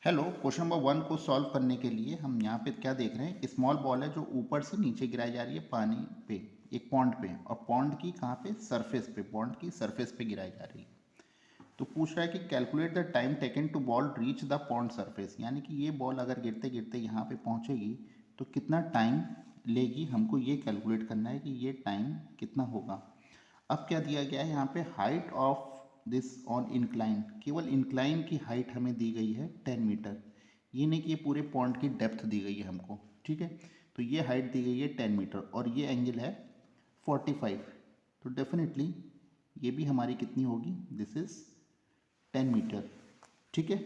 Hello, question number 1 को solve करने के लिए हम यहाँ पे क्या देख रहे हैं कि स्मॉल बॉल है जो ऊपर से नीचे गिराई जा रही है पानी पे, एक पॉन्ड पे, और पॉन्ड की कहाँ पे, सरफेस पे, पॉन्ड की सरफेस पे गिराई जा रही है। तो पूछ रहा है कि calculate the time taken to ball reach the pond surface, यानी कि ये बॉल अगर गिरते गिरते यहाँ पे पहुँचेगी तो कितना टाइम लेगी, हमको ये कैलकुलेट करना है कि ये टाइम कितना होगा। अब क्या दिया गया है यहाँ पे, height of this on incline, केवल इंक्लाइन की हाइट हमें दी गई है 10 मीटर, ये नहीं कि ये पूरे पॉन्ड की डेप्थ दी गई है हमको, ठीक है। तो ये हाइट दी गई है 10 मीटर और ये एंगल है 45, तो डेफिनेटली ये भी हमारी कितनी होगी, दिस इज 10 मीटर, ठीक है।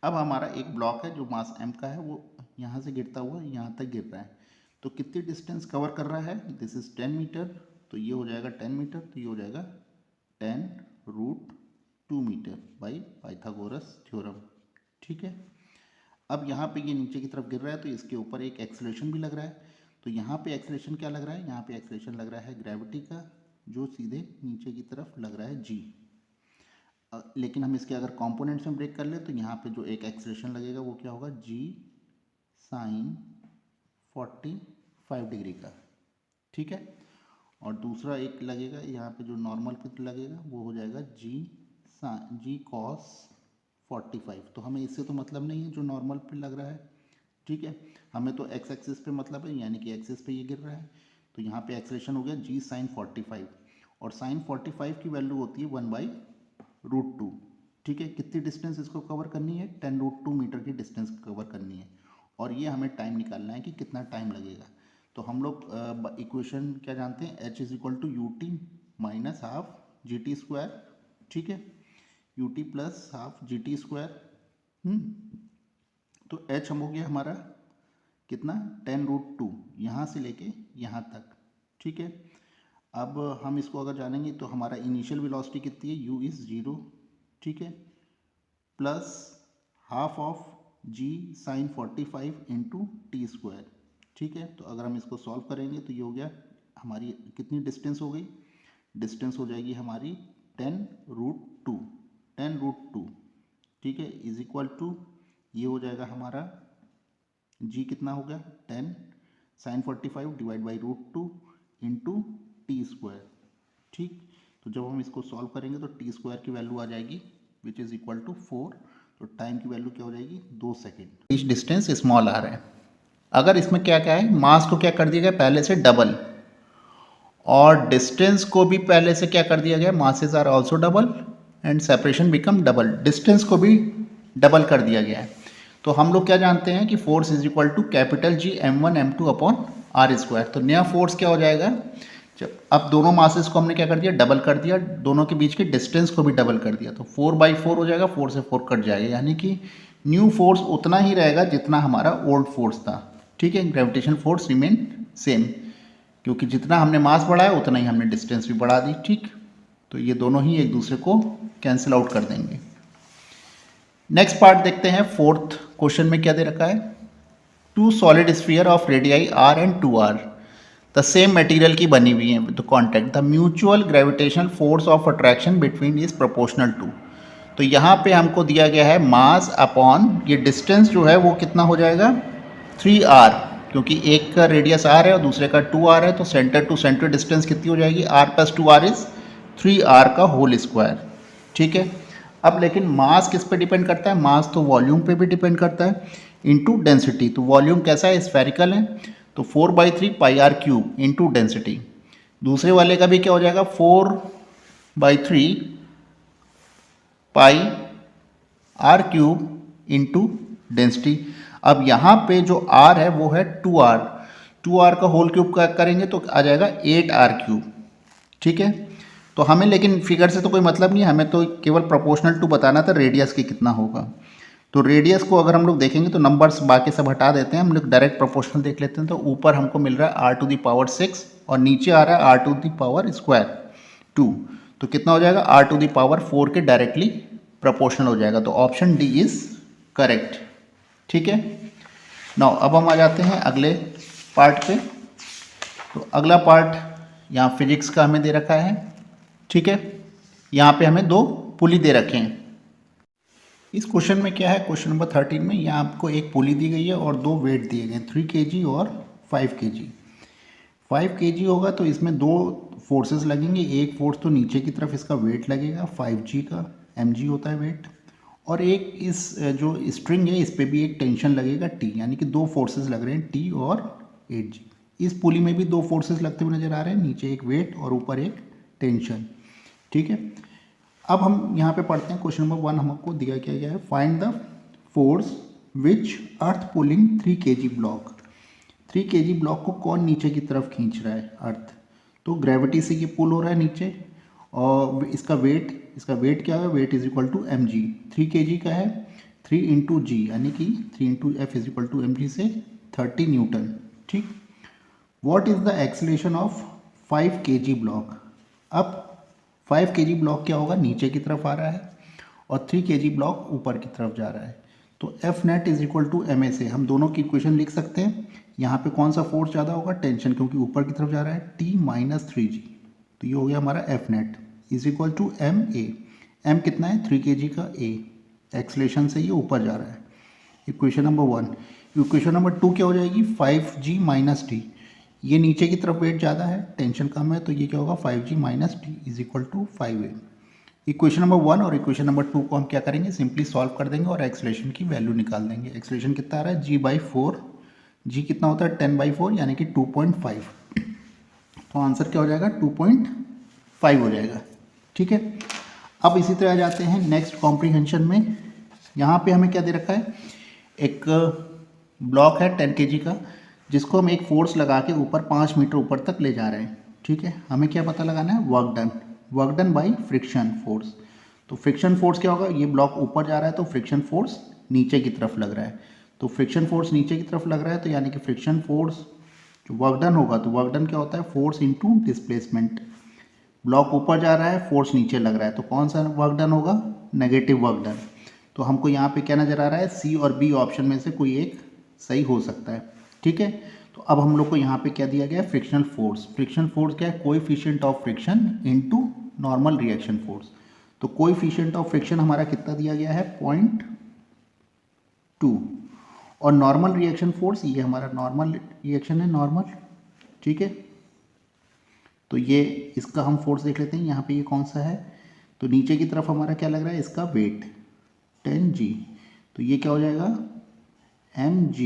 अब हमारा एक ब्लॉक है जो मास m का है, वो यहाँ से गिरता हुआ यहाँ तक गिर रहा है, तो कितनी डिस्टेंस कवर कर रहा है, दिस इज 10 मीटर, तो ये हो जाएगा 10 मीटर, तो ये हो जाएगा 10√2 मीटर बाई पाइथागोरस थ्योरम, ठीक है। अब यहाँ पे ये नीचे की तरफ गिर रहा है तो इसके ऊपर एक एक्सेलरेशन भी लग रहा है, तो यहाँ पे एक्सेलरेशन क्या लग रहा है, यहाँ पे एक्सेलरेशन लग रहा है ग्रेविटी का, जो सीधे नीचे की तरफ लग रहा है g। लेकिन हम इसके अगर कंपोनेंट्स में ब्रेक कर ले तो यहाँ पे जो एक एक्सेलरेशन लगेगा वो क्या होगा, g साइन 45 डिग्री का, ठीक है। और दूसरा एक लगेगा यहाँ पे जो नॉर्मल पे लगेगा वो हो जाएगा जी कॉस 45, तो हमें इससे तो मतलब नहीं है जो नॉर्मल पे लग रहा है, ठीक है। हमें तो एक्स एक्सिस पे मतलब है, यानी कि एक्सिस पे ये गिर रहा है, तो यहाँ पे एक्सेलरेशन हो गया जी साइन 45, और साइन 45 की वैल्यू होती है 1/√2, ठीक है। कितनी डिस्टेंस इसको कवर करनी है, 10√2 मीटर की डिस्टेंस कवर करनी है, और ये हमें टाइम निकालना है कि कितना टाइम लगेगा। तो हम लोग इक्वेशन क्या जानते हैं, h is equal to u t minus half g t square, ठीक है, u t plus half g t square. तो h हम हो गया हमारा कितना, 10√2 यहाँ से लेके यहाँ तक, ठीक है। अब हम इसको अगर जानेंगे तो हमारा इनिशियल वेलोसिटी कितनी है, u इज़ 0, ठीक है, plus half of g sine 45 into t square, ठीक है। तो अगर हम इसको सॉल्व करेंगे तो ये हो गया हमारी कितनी डिस्टेंस हो गई, डिस्टेंस हो जाएगी हमारी 10√2, ठीक है, इज इक्वल टू ये हो जाएगा हमारा g कितना हो गया 10 sine 45 divide by √2 into t square, ठीक। तो जब हम इसको सॉल्व करेंगे तो टी स्क्वायर की वैल्यू आ जाएगी विच इज़ इक्वल टू 4, तो टाइम की वैल्यू क्या हो जाएगी, 2 सेकेंड। इस डिस्टेंस स्मॉल आ रहा है। अगर इसमें क्या क्या है, मास को क्या कर दिया गया पहले से डबल, और डिस्टेंस को भी पहले से क्या कर दिया गया, masses are also double and separation become double, distance को भी डबल कर दिया गया है। तो हम लोग क्या जानते हैं कि force is equal to capital G m1 m2 upon r square. तो नया फोर्स क्या हो जाएगा, जब अब दोनों मासेस को हमने क्या कर दिया, डबल कर दिया, दोनों के बीच के डिस्टेंस को भी डबल कर दिया, तो 4/4 हो जाएगा, 4 से 4 कट जाएगा, यानी कि न्यू फोर्स उतना ही रहेगा जितना हमारा ओल्ड फोर्स था, ठीक है। ग्रेविटेशन फोर्स रिमेन सेम, क्योंकि जितना हमने मास बढ़ाया उतना ही हमने डिस्टेंस भी बढ़ा दी, ठीक। तो ये दोनों ही एक दूसरे को कैंसिल आउट कर देंगे। नेक्स्ट पार्ट देखते हैं, फोर्थ क्वेश्चन में क्या दे रखा है, two solid sphere of radii r and 2r the same material की बनी हुई है with contact, the mutual gravitational force of attraction between is proportional to. तो यहाँ पे हमको दिया गया है मास अपॉन ये डिस्टेंस जो है वो कितना हो जाएगा 3r, क्योंकि एक का रेडियस r है और दूसरे का 2r है, तो सेंटर टू सेंटर डिस्टेंस कितनी हो जाएगी, r plus 2r is 3r का होल स्क्वायर, ठीक है। अब लेकिन मास किस पे डिपेंड करता है, मास तो वॉल्यूम पे भी डिपेंड करता है इनटू डेंसिटी। तो वॉल्यूम कैसा है, स्फेरिकल है, तो 4/3 पाई आर क्यूब इंटू डेंसिटी। दूसरे वाले का भी क्या हो जाएगा, 4/3 पाई आर क्यूब इंटू डेंसिटी। अब यहाँ पे जो r है वो है 2r का होल क्यूब का करेंगे तो आ जाएगा 8r क्यूब, ठीक है। तो हमें लेकिन फिगर से तो कोई मतलब नहीं है, हमें तो केवल प्रोपोर्शनल टू बताना था रेडियस की कितना होगा। तो रेडियस को अगर हम लोग देखेंगे तो नंबर्स बाकी सब हटा देते हैं, हम लोग डायरेक्ट प्रोपोर्शनल देख लेते हैं। तो ऊपर हमको मिल रहा है r⁻6 और नीचे आ रहा है r⁻², तो कितना हो जाएगा, r⁻4 के डायरेक्टली प्रोपोर्शनल हो जाएगा, तो ऑप्शन डी इज करेक्ट, ठीक है। नाउ अब हम आ जाते हैं अगले पार्ट पे। तो अगला पार्ट यहाँ फिजिक्स का हमें दे रखा है, ठीक है। यहाँ पे हमें 2 पुली दे रखे हैं। इस क्वेश्चन में क्या है, क्वेश्चन नंबर 13 में यहाँ आपको एक पुली दी गई है और दो वेट दिए गए 3 kg और 5 kg। 5 kg होगा तो इसमें दो फोर्सेस लगेंगे, एक फोर्स तो नीचे की तरफ इसका वेट लगेगा 5g का, mg होता है वेट, और एक इस जो स्ट्रिंग है इस पर भी एक टेंशन लगेगा t, यानी कि दो फोर्सेस लग रहे हैं t और 8g। इस पुली में भी दो फोर्सेस लगते हुए नजर आ रहे हैं, नीचे एक वेट और ऊपर एक टेंशन। ठीक है, अब हम यहाँ पे पढ़ते हैं क्वेश्चन नंबर 1 हमको दिया क्या गया है, find the force which earth pulling 3 kg block. 3 kg block को कौन नीचे की तरफ खींच रहा है, अर्थ, तो ग्रेविटी से ये पुल हो रहा है नीचे, और इसका वेट क्या है, weight is equal to m g. 3 kg का है 3 इंटू जी, यानी कि 3 into f is equal to m g से 30 न्यूटन। ठीक, what is the acceleration of 5 kg block. अब 5 kg ब्लॉक क्या होगा, नीचे की तरफ आ रहा है, और 3 kg ब्लॉक ऊपर की तरफ जा रहा है, तो f net is equal to m a से हम दोनों की इक्वेशन लिख सकते हैं। यहाँ पे कौन सा फोर्स ज़्यादा होगा, टेंशन, क्योंकि ऊपर की तरफ जा रहा है, टी माइनस 3g, तो ये हो गया हमारा f net is equal to m a. M कितना है, 3 kg का, ए एक्सलेशन से ये ऊपर जा रहा है, इक्वेशन नंबर 1। इक्वेशन नंबर 2 क्या हो जाएगी, 5g माइनस टी, ये नीचे की तरफ वेट ज़्यादा है, टेंशन कम है, तो ये क्या होगा 5g minus t is equal to 5a। Equation number 1 और इक्वेशन नंबर 2 को हम क्या करेंगे, सिंपली सॉल्व कर देंगे और एक्सलेशन की वैल्यू निकाल देंगे। एक्सलेशन कितना आ रहा है, g/4, g कितना होता है 10/4 यानी कि 2.5, तो आंसर क्या हो जाएगा 2.5 हो जाएगा। ठीक है, अब इसी तरह जाते हैं नेक्स्ट कॉम्प्रीहेंशन में। यहाँ पे हमें क्या दे रखा है, एक ब्लॉक है 10 kg का, जिसको हम एक फोर्स लगा के ऊपर 5 मीटर ऊपर तक ले जा रहे हैं। ठीक है, हमें क्या पता लगाना है, work done by friction force. तो फ्रिक्शन फोर्स क्या होगा, ये ब्लॉक ऊपर जा रहा है तो फ्रिक्शन फोर्स नीचे की तरफ लग रहा है, तो फ्रिक्शन फोर्स नीचे की तरफ लग रहा है, तो यानी कि फ्रिक्शन फोर्स जो वर्क डन होगा, तो वर्क डन क्या होता है, फोर्स इंटू डिस्प्लेसमेंट। ब्लॉक ऊपर जा रहा है, फोर्स नीचे लग रहा है, तो कौन सा वर्क डन होगा, नेगेटिव वर्क डन। तो हमको यहाँ पे क्या नज़र आ रहा है, सी और बी ऑप्शन में से कोई एक सही हो सकता है। ठीक है, तो अब हम लोग को यहाँ पे क्या दिया गया है, फ्रिक्शनल फोर्स। फ्रिक्शनल फोर्स क्या है, coefficient of friction into normal reaction force. तो कोएफिशिएंट ऑफ फ्रिक्शन हमारा कितना दिया गया है, 0.2, और नॉर्मल रिएक्शन फोर्स ये हमारा नॉर्मल रिएक्शन है, नॉर्मल। ठीक है, तो ये इसका हम फोर्स देख लेते हैं, यहाँ पे ये कौन सा है, तो नीचे की तरफ हमारा क्या लग रहा है, इसका वेट 10g, तो ये क्या हो जाएगा mg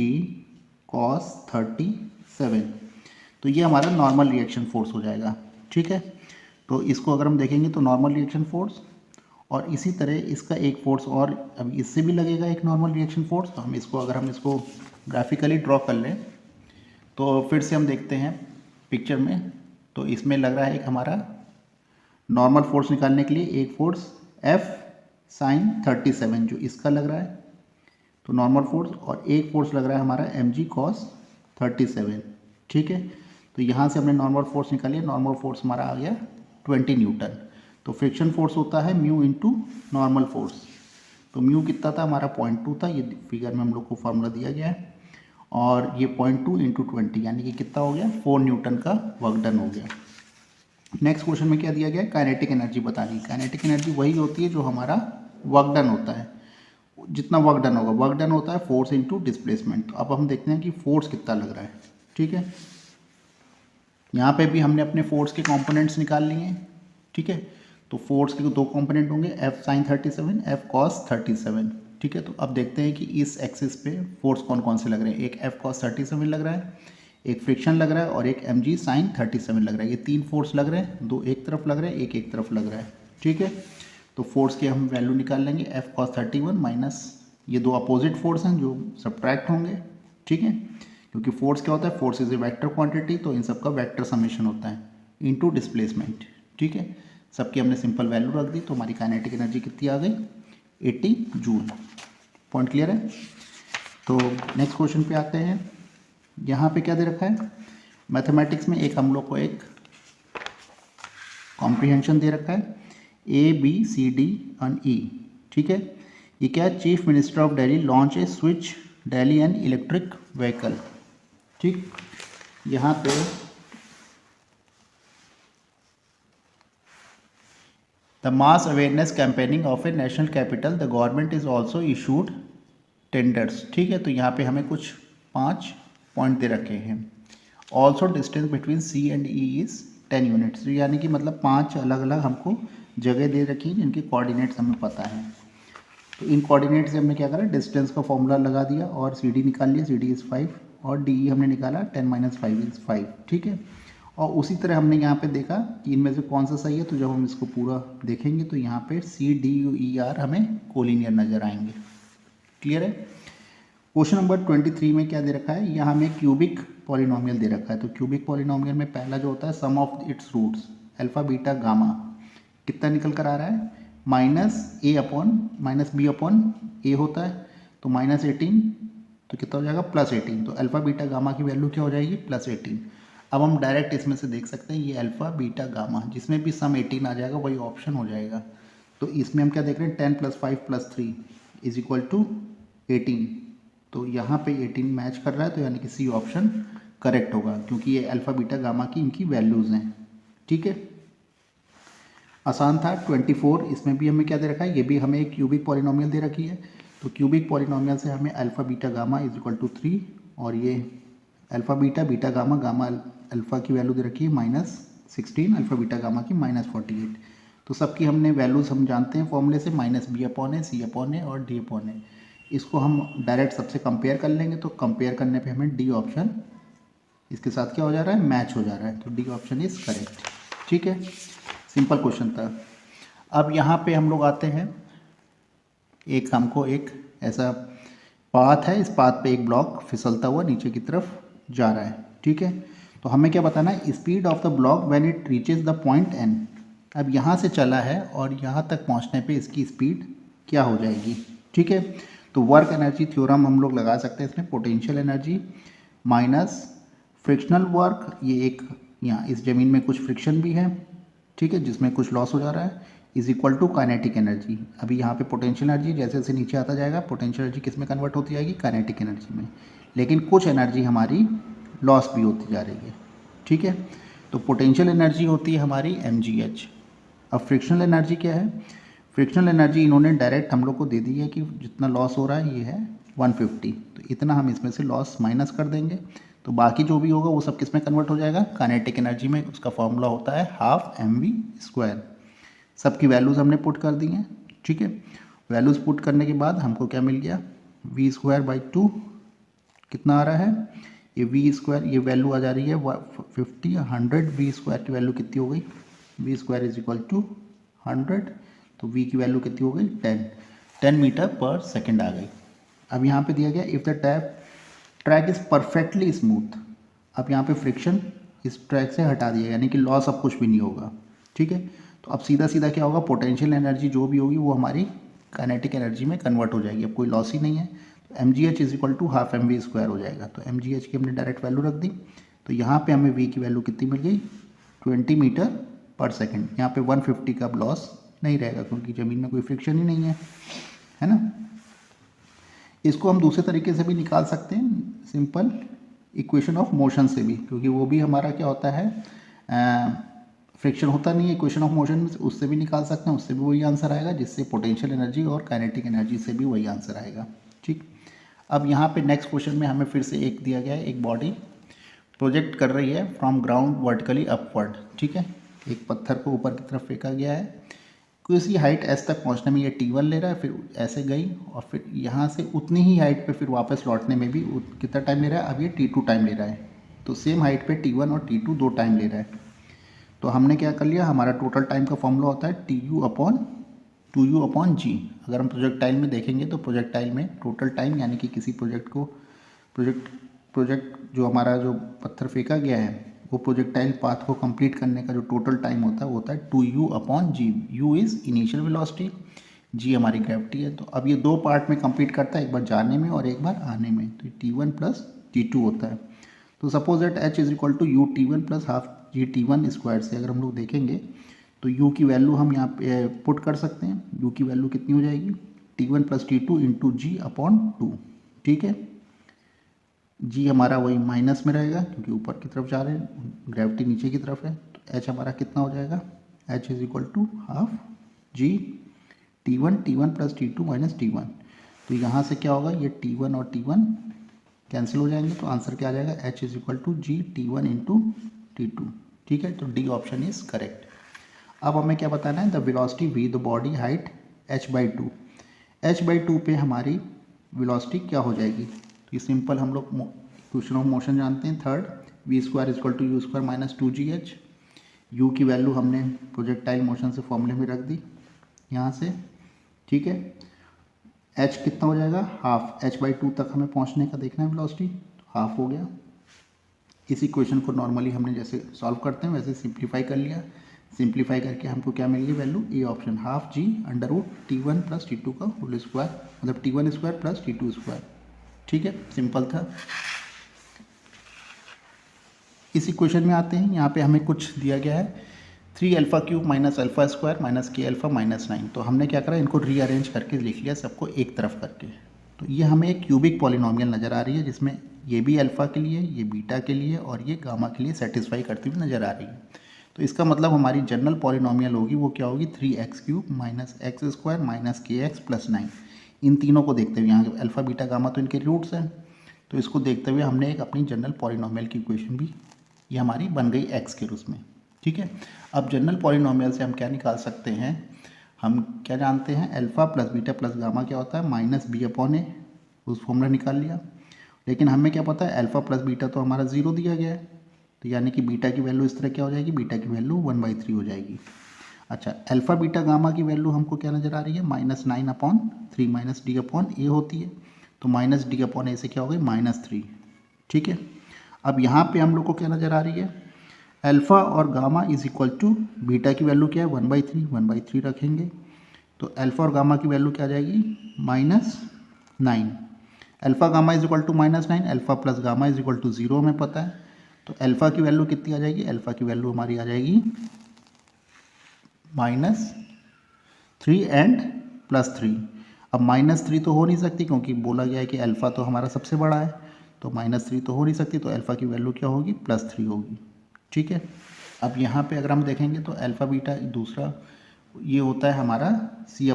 cos 37, तो ये हमारा नॉर्मल रिएक्शन फोर्स हो जाएगा। ठीक है, तो इसको अगर हम देखेंगे तो नॉर्मल रिएक्शन फोर्स, और इसी तरह इसका एक फोर्स और अब इससे भी लगेगा एक नॉर्मल रिएक्शन फोर्स। तो हम इसको अगर हम इसको ग्राफिकली ड्रॉ कर लें तो फिर से हम देखते हैं पिक्चर में, तो इसमें लग रहा है एक हमारा नॉर्मल फोर्स निकालने के लिए एक फोर्स F sin 37 जो इसका लग रहा है, तो नॉर्मल फोर्स, और एक फोर्स लग रहा है हमारा mg cos 37। ठीक है, तो यहाँ से हमने नॉर्मल फोर्स निकाली, नॉर्मल फोर्स हमारा आ गया 20 न्यूटन। तो फ्रिक्शन फोर्स होता है म्यू इंटू नॉर्मल फोर्स, तो म्यू कितना था हमारा 0.2 था, ये फिगर में हम लोग को फार्मूला दिया गया है, और ये 0.2 इंटू 20 यानी कि कितना हो गया 4 न्यूटन का वर्क डन हो गया। नेक्स्ट क्वेश्चन में क्या दिया गया है, काइनेटिक एनर्जी बतानी। काइनेटिक एनर्जी वही होती है जो हमारा वर्क डन होता है, जितना वर्क डन होगा, वर्क डन होता है फोर्स इंटू डिस्प्लेसमेंट। तो अब हम देखते हैं कि फोर्स कितना लग रहा है। ठीक है, यहाँ पे भी हमने अपने फोर्स के कंपोनेंट्स निकाल लिए हैं। ठीक है, तो फोर्स के दो कंपोनेंट होंगे, F sin 37, F cos 37। ठीक है, तो अब देखते हैं कि इस एक्सिस पे फोर्स कौन कौन से लग रहे हैं। एक F cos 37 लग रहा है, एक फ्रिक्शन लग रहा है, और एक mg sin 37 लग रहा है। ये तीन फोर्स लग रहे हैं, दो एक तरफ लग रहे हैं, एक एक तरफ लग रहा है। ठीक है, तो फोर्स की हम वैल्यू निकाल लेंगे, F cos 31 माइनस ये दो अपोजिट फोर्स हैं जो सब्ट्रैक्ट होंगे। ठीक है, क्योंकि फोर्स क्या होता है, force is a vector quantity, तो इन सबका वेक्टर समेशन होता है इनटू डिस्प्लेसमेंट। ठीक है, सबकी हमने सिंपल वैल्यू रख दी, तो हमारी काइनेटिक एनर्जी कितनी आ गई 80 जूल। पॉइंट क्लियर है। तो नेक्स्ट क्वेश्चन पे आते हैं। यहाँ पे क्या दे रखा है, मैथमेटिक्स में एक हम लोग को एक कॉम्प्रीहेंशन दे रखा है ABCD एंड E। ठीक है, ये क्या है, chief minister of Delhi launch a switch Delhi and electric vehicle. ठीक, यहाँ पे the mass awareness campaigning of A national capital the government is also issued tenders. ठीक है, तो यहाँ पे हमें कुछ 5 पॉइंट दे रखे हैं। Also distance between C and E is 10 units, यानी कि मतलब 5 अलग अलग हमको जगह दे रखी हैं जिनके कोऑर्डिनेट्स हमें पता है। तो इन कोऑर्डिनेट से हमने क्या करा, डिस्टेंस का फॉर्मूला लगा दिया और सी डी निकाल लिया, सी डी इज़ 5 और डी ई हमने निकाला 10 - 5 इज़ 5। ठीक है, और उसी तरह हमने यहाँ पे देखा कि इनमें से कौन सा सही है। तो जब हम इसको पूरा देखेंगे तो यहाँ पे C D U E R हमें कोलिनियर नज़र आएंगे। क्लियर है। क्वेश्चन नंबर 23 में क्या दे रखा है, यहाँ हमें क्यूबिक पॉलिनोमियल दे रखा है। तो क्यूबिक पॉलिनोमियल में पहला जो होता है sum of its roots alpha beta gamma, कितना निकल कर आ रहा है, -b/a होता है। तो -18 तो कितना हो जाएगा, +18। तो अल्फा बीटा गामा की वैल्यू क्या हो जाएगी, +18। अब हम डायरेक्ट इसमें से देख सकते हैं ये अल्फा बीटा गामा, जिसमें भी सम 18 आ जाएगा वही ऑप्शन हो जाएगा। तो इसमें हम क्या देख रहे हैं, 10 + 5 + 3 = 18। तो यहाँ पे 18 मैच कर रहा है, तो यानी कि सी ऑप्शन करेक्ट होगा, क्योंकि ये अल्फा बीटा गामा की इनकी वैल्यूज़ हैं। ठीक है, आसान था। 24 इसमें भी हमें क्या दे रखा है, ये भी हमें एक क्यूबिक पॉलिनोमियल दे रखी है। तो क्यूबिक पॉलिनोमियल से हमें अल्फा बीटा गामा = 3 और ये alpha beta beta gamma gamma alpha की वैल्यू दे रखी है -16, अल्फा बीटा गामा की -48। तो सबकी हमने वैल्यूज़ हम जानते हैं फॉर्मूले से, -b/a, c/a और d/a। इसको हम डायरेक्ट सबसे कंपेयर कर लेंगे। तो कंपेयर करने पे हमें डी ऑप्शन इसके साथ क्या हो जा रहा है, मैच हो जा रहा है। तो डी ऑप्शन इज़ करेक्ट। ठीक है, सिंपल क्वेश्चन था। अब यहाँ पे हम लोग आते हैं, हमको एक ऐसा पाथ है, इस पाथ पे एक ब्लॉक फिसलता हुआ नीचे की तरफ जा रहा है। ठीक है, तो हमें क्या बताना है, speed of the block when it reaches the point N. अब यहाँ से चला है और यहाँ तक पहुँचने पे इसकी स्पीड क्या हो जाएगी। ठीक है, तो वर्क एनर्जी थ्योरम हम लोग लगा सकते हैं इसमें, potential energy minus frictional work, ये एक यहाँ इस ज़मीन में कुछ फ्रिक्शन भी है, ठीक है, जिसमें कुछ लॉस हो जा रहा है, = काइनेटिक एनर्जी। अभी यहाँ पे पोटेंशियल एनर्जी जैसे जैसे नीचे आता जाएगा, पोटेंशियल एनर्जी किस में कन्वर्ट होती जाएगी, काइनेटिक एनर्जी में, लेकिन कुछ एनर्जी हमारी लॉस भी होती जा रही है। ठीक है, तो पोटेंशियल एनर्जी होती है हमारी mgh। अब फ्रिक्शनल एनर्जी क्या है, फ्रिक्शनल एनर्जी इन्होंने डायरेक्ट हम लोग को दे दी है कि जितना लॉस हो रहा है ये है 150। तो इतना हम इसमें से लॉस माइनस कर देंगे, तो बाकी जो भी होगा वो सब किस में कन्वर्ट हो जाएगा, काइनेटिक एनर्जी में। उसका फॉर्मूला होता है 12 mv²। सबकी वैल्यूज़ हमने पुट कर दी हैं। ठीक है, वैल्यूज़ पुट करने के बाद हमको क्या मिल गया, v²/2 कितना आ रहा है, ये v², ये वैल्यू आ जा रही है 50, 100। v² की वैल्यू कितनी हो गई, v² = 100। तो v की वैल्यू कितनी हो गई, 10 मीटर/सेकेंड आ गई। अब यहाँ पे दिया गया if the track is perfectly smooth. अब यहाँ पे फ्रिक्शन इस ट्रैक से हटा दिया, यानी कि लॉस अब कुछ भी नहीं होगा। ठीक है, तो अब सीधा सीधा क्या होगा, पोटेंशियल एनर्जी जो भी होगी वो हमारी काइनेटिक एनर्जी में कन्वर्ट हो जाएगी। अब कोई लॉस ही नहीं है। तो mgh = 12 mv² हो जाएगा। तो mgh की हमने डायरेक्ट वैल्यू रख दी। तो यहाँ पे हमें v की वैल्यू कितनी मिल गई, 20 मीटर/सेकेंड। यहाँ पे 150 का लॉस नहीं रहेगा क्योंकि ज़मीन में कोई फ्रिक्शन ही नहीं है ना। इसको हम दूसरे तरीके से भी निकाल सकते हैं, सिंपल इक्वेशन ऑफ मोशन से भी, क्योंकि वो भी हमारा क्या होता है, फ्रिक्शन होता नहीं है इक्वेशन ऑफ मोशन में, उससे भी निकाल सकते हैं, उससे भी वही आंसर आएगा, जिससे पोटेंशियल एनर्जी और काइनेटिक एनर्जी से भी वही आंसर आएगा। ठीक, अब यहाँ पे नेक्स्ट क्वेश्चन में हमें फिर से एक दिया गया है, एक बॉडी प्रोजेक्ट कर रही है फ्रॉम ग्राउंड वर्टिकली अपवर्ड। ठीक है, एक पत्थर को ऊपर की तरफ फेंका गया है, किसी हाइट s तक पहुंचने में ये t1 ले रहा है, फिर ऐसे गई और फिर यहाँ से उतनी ही हाइट पे फिर वापस लौटने में भी कितना टाइम ले रहा है, अब ये t2 टाइम ले रहा है। तो सेम हाइट पे t1 और t2 दो टाइम ले रहा है। तो हमने क्या कर लिया, हमारा टोटल टाइम का फॉर्मूला होता है tu/2u/g। अगर हम प्रोजेक्टाइल में देखेंगे तो प्रोजेक्टाइल में टोटल टाइम, यानी कि किसी प्रोजेक्ट जो हमारा जो पत्थर फेंका गया है वो प्रोजेक्टाइल पाथ को कंप्लीट करने का जो टोटल टाइम होता है वो होता है 2u/g। u is initial velocity, g हमारी ग्रेविटी है। तो अब ये दो पार्ट में कंप्लीट करता है, एक बार जाने में और एक बार आने में। तो t1 + t2 होता है। तो suppose that h = ut1 + ½ gt1² से अगर हम लोग देखेंगे तो u की वैल्यू हम यहाँ पे पुट कर सकते हैं। u की वैल्यू कितनी हो जाएगी, t1 + t2 × g/2। ठीक है, g हमारा वही माइनस में रहेगा क्योंकि ऊपर की तरफ जा रहे हैं, ग्रेविटी नीचे की तरफ है। तो h हमारा कितना हो जाएगा, h = ½ जी T1 plus T2 minus T1। तो यहाँ से क्या होगा, ये T1 और T1 कैंसिल हो जाएंगे, तो आंसर क्या आ जाएगा, H is equal to g T1 into T2। ठीक है, तो डी ऑप्शन इज करेक्ट। अब हमें क्या बताना है, the velocity v, the body height h/2। h/2 पे हमारी वेलोसिटी क्या हो जाएगी, तो ये सिंपल हम लोग क्वेश्चन ऑफ मोशन जानते हैं। Third, v² equal to u² minus 2gh। u की वैल्यू हमने प्रोजेक्टाइल मोशन से फॉर्मूले में रख दी यहाँ से। ठीक है, h कितना हो जाएगा, हाफ। h/2 तक हमें पहुँचने का देखना है वेलोसिटी, तो हाफ हो गया। इस इक्वेशन को नॉर्मली हमने जैसे सॉल्व करते हैं वैसे सिंप्लीफाई कर लिया। सिंप्लीफाई करके हमको क्या मिल गई value, a option, half g under root T1 plus T2 का होल स्क्वायर, मतलब T1² प्लस T2²। ठीक है, सिंपल था। इस इक्वेशन में आते हैं, यहाँ पे हमें कुछ दिया गया है 3α³ माइनस α² माइनस k α माइनस 9। तो हमने क्या करा, इनको रीअरेंज करके लिख लिया सबको एक तरफ करके। तो ये हमें एक क्यूबिक पॉलिनोमियल नज़र आ रही है, जिसमें ये भी अल्फ़ा के लिए, ये बीटा के लिए और ये गामा के लिए सेटिस्फाई करती हुई नज़र आ रही है। तो इसका मतलब हमारी जनरल पॉलिनोमियल होगी वो क्या होगी, 3x³ minus x² minus kx plus 9। इन तीनों को देखते हुए, यहाँ अल्फ़ा बीटा गामा तो इनके रूट्स हैं, तो इसको देखते हुए हमने एक अपनी जनरल पॉलिनोमियल की इक्वेशन भी, ये हमारी बन गई x के रूप में। ठीक है, अब जनरल पॉलिनोमियल से हम क्या निकाल सकते हैं, हम क्या जानते हैं, alpha plus beta plus gamma क्या होता है, माइनस b/a। उस फॉर्मूला निकाल लिया। लेकिन हमें क्या पता है, अल्फ़ा प्लस बीटा तो हमारा 0 दिया गया है, तो यानी कि बीटा की वैल्यू इस तरह क्या हो जाएगी, बीटा की वैल्यू 1/3 हो जाएगी। अच्छा, अल्फ़ा बीटा गामा की वैल्यू हमको क्या नज़र आ रही है, -9/3 माइनस d/a होती है। तो माइनस d/a से क्या हो गई, -3। ठीक है, अब यहाँ पे हम लोग को क्या नज़र आ रही है, अल्फ़ा और gamma is equal to, beta की वैल्यू क्या है 1/3 रखेंगे, तो अल्फ़ा और गामा की वैल्यू क्या आ जाएगी, -9। Alpha gamma is equal to -9, alpha plus gamma is equal to 0 हमें पता है। तो अल्फ़ा की वैल्यू कितनी आ जाएगी, अल्फ़ा की वैल्यू हमारी आ जाएगी -3 एंड +3। अब -3 तो हो नहीं सकती, क्योंकि बोला गया है कि अल्फ़ा तो हमारा सबसे बड़ा है, तो -3 तो हो नहीं सकती, तो अल्फ़ा की वैल्यू क्या होगी, +3 होगी। ठीक है, अब यहाँ पे अगर हम देखेंगे तो अल्फ़ा बीटा दूसरा ये होता है हमारा C/a।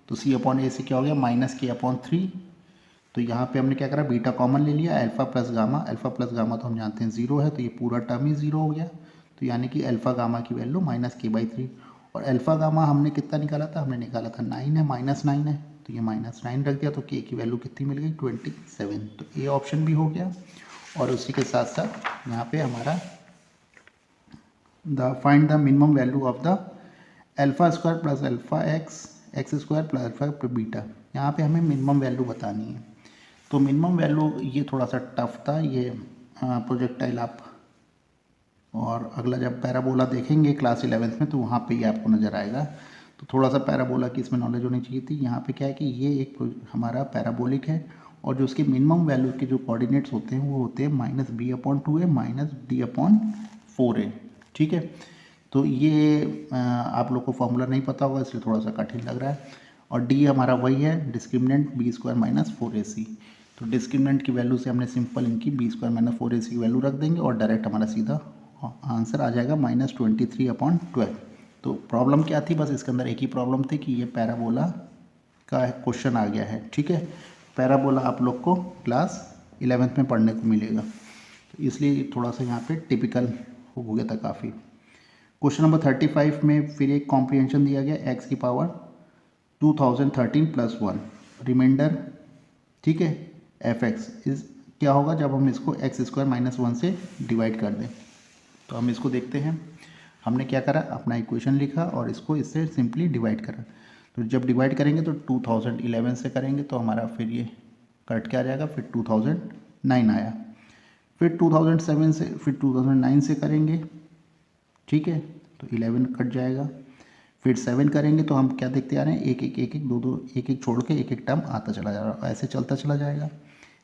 तो C/a से क्या हो गया, -k/3। तो यहाँ पे हमने क्या करा, बीटा कॉमन ले लिया, अल्फ़ा प्लस गामा तो हम जानते हैं 0 है, तो ये पूरा टर्म ही 0 हो गया। तो यानी कि अल्फ़ा गामा की वैल्यू -k/3। और अल्फ़ा गामा हमने कितना निकाला था, हमने निकाला था 9 है, -9 है, तो ये -9 रख दिया, तो k की वैल्यू कितनी मिल गई, 27। तो ए ऑप्शन भी हो गया। और उसी के साथ साथ यहाँ पे हमारा find the minimum value of the α² plus alpha x² plus alpha beta, यहाँ पे हमें मिनिमम वैल्यू बतानी है। तो मिनिमम वैल्यू ये थोड़ा सा टफ था, ये प्रोजेक्टाइल आप, और अगला जब पैराबोला देखेंगे क्लास 11th में तो वहाँ पे ही आपको नज़र आएगा। तो थोड़ा सा पैराबोला की इसमें नॉलेज होनी चाहिए थी। यहाँ पे क्या है कि ये एक हमारा पैराबोलिक है, और जो उसकी मिनिमम वैल्यू के जो कोऑर्डिनेट्स होते हैं वो होते हैं -b/2a माइनस d/4a। ठीक है, तो ये आप लोग को फॉर्मूला नहीं पता होगा, इसलिए थोड़ा सा कठिन लग रहा है। और डी हमारा वही है, डिस्क्रिमिनेंट b² माइनस 4ac। तो डिस्क्रिमिनेंट की वैल्यू से हमने सिंपल इनकी b² माइनस 4ac की वैल्यू रख देंगे, और डायरेक्ट हमारा सीधा आंसर आ जाएगा -23/12। तो प्रॉब्लम क्या थी, बस इसके अंदर एक ही प्रॉब्लम थी कि ये पैराबोला का क्वेश्चन आ गया है। ठीक है, पैराबोला आप लोग को क्लास 11th में पढ़ने को मिलेगा, तो इसलिए थोड़ा सा यहाँ पे टिपिकल हो गया था काफ़ी। क्वेश्चन नंबर 35 में फिर एक कॉम्प्रिहेंशन दिया गया, x की पावर 2013 प्लस 1 रिमाइंडर। ठीक है, fx इस क्या होगा जब हम इसको x² माइनस 1 से डिवाइड कर दें। तो हम इसको देखते हैं, हमने क्या करा, अपना इक्वेशन लिखा और इसको इससे सिंपली डिवाइड करा। तो जब डिवाइड करेंगे तो 2011 से करेंगे तो हमारा फिर ये कट क्या आ जाएगा, फिर 2009 आया, फिर 2007 से, फिर 2009 से करेंगे। ठीक है, तो 11 कट जाएगा, फिर 7 करेंगे तो हम क्या देखते आ रहे हैं, एक एक दो एक छोड़ के एक टर्म आता चला जा रहा है, ऐसे चलता चला जाएगा।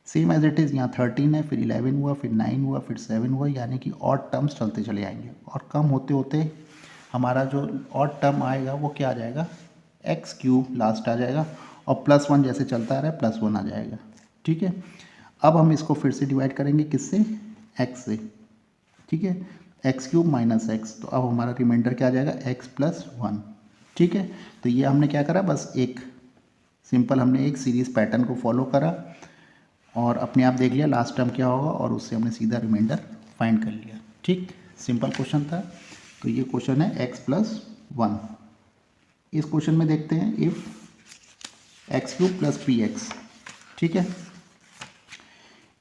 सेम एज इट इज़ यहाँ 13 है, फिर 11 हुआ, फिर 9 हुआ, फिर 7 हुआ, यानी कि ऑड टर्म्स चलते चले आएंगे, और कम होते होते हमारा जो ऑड टर्म आएगा वो क्या आ जाएगा, x³ लास्ट आ जाएगा, और +1 जैसे चलता आ रहा है +1 आ जाएगा। ठीक है, अब हम इसको फिर से डिवाइड करेंगे किससे, x से। ठीक है, x³ माइनस x, तो अब हमारा रिमाइंडर क्या आ जाएगा, x + 1। ठीक है, तो ये हमने क्या करा, बस एक सिंपल हमने एक सीरीज पैटर्न को फॉलो करा और अपने आप देख लिया लास्ट टर्म क्या होगा और उससे हमने सीधा रिमाइंडर फाइंड कर लिया। ठीक, सिंपल क्वेश्चन था। तो ये क्वेश्चन है x+1। इस क्वेश्चन में देखते हैं इफ़ x³ + px, ठीक है,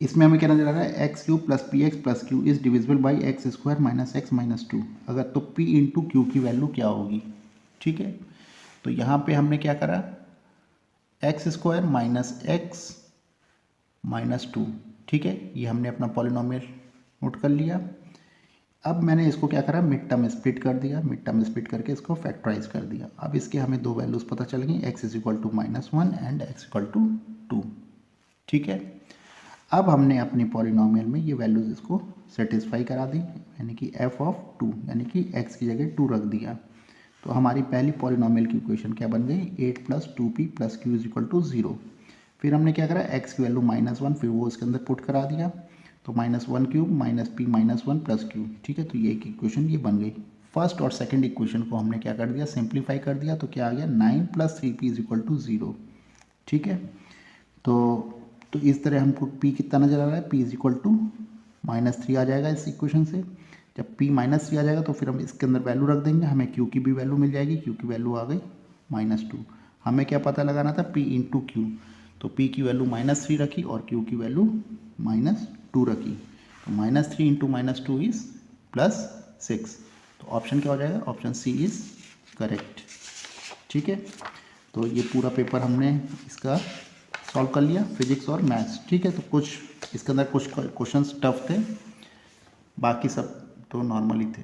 इसमें हमें क्या नजर आ रहा है, x³ + px + q is divisible by x² - x - 2। अगर तो p × q की वैल्यू क्या होगी। ठीक है, तो यहाँ पे हमने क्या करा, x² - x - 2, ठीक है, ये हमने अपना पॉलिनोमियल नोट कर लिया। अब मैंने इसको क्या करा, मिड टर्म स्प्लिट कर दिया, मिड टर्म स्प्लिट करके इसको फैक्टराइज कर दिया। अब इसके हमें दो वैल्यूज़ पता चल गई, x = -1 एंड x = 2। ठीक है, अब हमने अपने पॉलिनोमियल में ये वैल्यूज़ इसको सेटिस्फाई करा दी, यानी कि f(2) यानी कि x की जगह 2 रख दिया। तो हमारी पहली पॉलिनोमियल की इक्वेशन क्या बन गई, 8 + 2p + q = 0। फिर हमने क्या करा, x की वैल्यू -1, फिर वो इसके अंदर पुट करा दिया, तो -1³ - p - 1 + q। ठीक है, तो ये एक इक्वेशन ये बन गई। फर्स्ट और सेकंड इक्वेशन को हमने क्या कर दिया, सिंप्लीफाई कर दिया, तो क्या आ गया, 9 + 3p = 0। ठीक है, तो इस तरह हमको p कितना नजर आ रहा है, p = -3 आ जाएगा इस इक्वेशन से। जब p -3 आ जाएगा तो फिर हम इसके अंदर वैल्यू रख देंगे, हमें q की भी वैल्यू मिल जाएगी, q की वैल्यू आ गई -2। हमें क्या पता लगाना था, p × q, तो p की वैल्यू -3 रखी और q की वैल्यू -2 रखी, तो -3 × -2 इज +6। तो ऑप्शन क्या हो जाएगा, ऑप्शन सी इज करेक्ट। ठीक है, तो ये पूरा पेपर हमने इसका सॉल्व कर लिया, फिजिक्स और मैथ्स। ठीक है, तो कुछ इसके अंदर कुछ क्वेश्चंस टफ थे, बाकी सब तो नॉर्मल ही थे।